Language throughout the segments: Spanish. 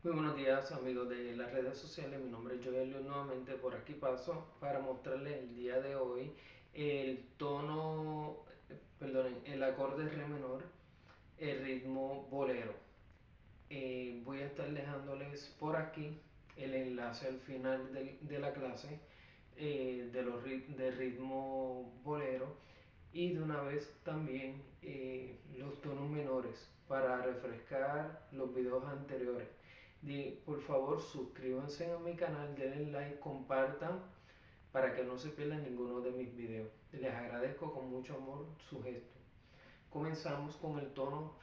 Muy buenos días amigos de las redes sociales, mi nombre es Joelio, nuevamente por aquí paso para mostrarles el día de hoy el tono, perdonen, el acorde re menor, el ritmo bolero. Voy a estar dejándoles por aquí el enlace al final de la clase de ritmo bolero y de una vez también los tonos menores para refrescar los videos anteriores. Por favor suscríbanse a mi canal, denle like, compartan para que no se pierdan ninguno de mis videos. Les agradezco con mucho amor su gesto. Comenzamos con el tono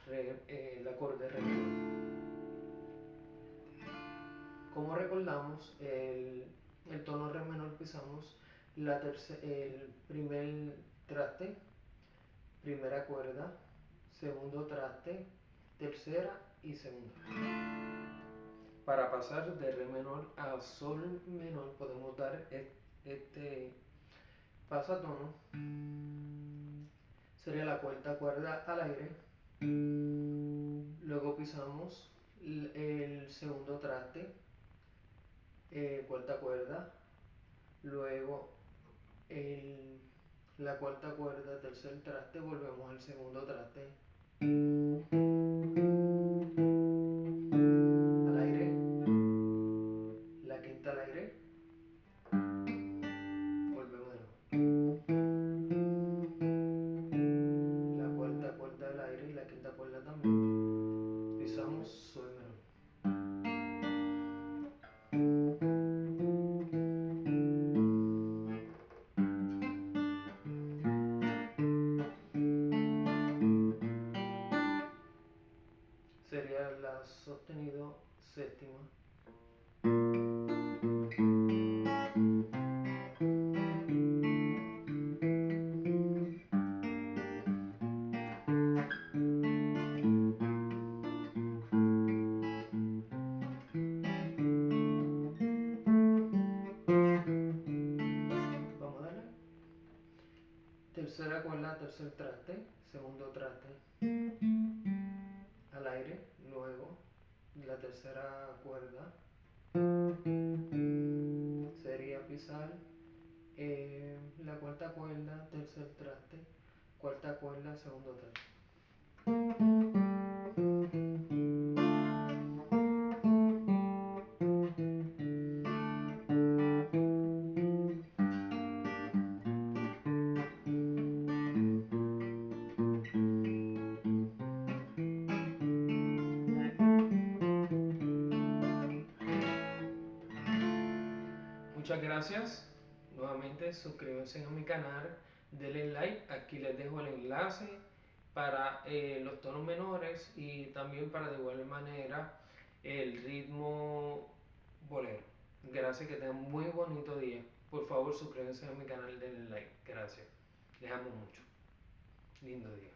el acorde re menor. Como recordamos, el tono re menor pisamos el primer traste, primera cuerda, segundo traste, tercera y segunda. Para pasar de re menor a sol menor podemos dar este pasatono. Sería la cuarta cuerda al aire. Luego pisamos el segundo traste, cuarta cuerda. Luego la cuarta cuerda, tercer traste, volvemos al segundo traste. Al aire. La quinta al aire. Volvemos de nuevo. La cuarta cuerda al aire y la quinta cuerda también. Pisamos sol menor. Sería la sostenido séptima. Vamos a darle. Tercera cuerda, tercer traste, segundo traste al aire, luego la tercera cuerda sería pisar la cuarta cuerda, tercer traste, cuarta cuerda, segundo traste. Muchas gracias. Nuevamente suscríbanse a mi canal, denle like, aquí les dejo el enlace para los tonos menores y también para de igual manera el ritmo bolero. Gracias, que tengan muy bonito día. Por favor suscríbanse a mi canal, denle like. Gracias. Les amo mucho. Lindo día.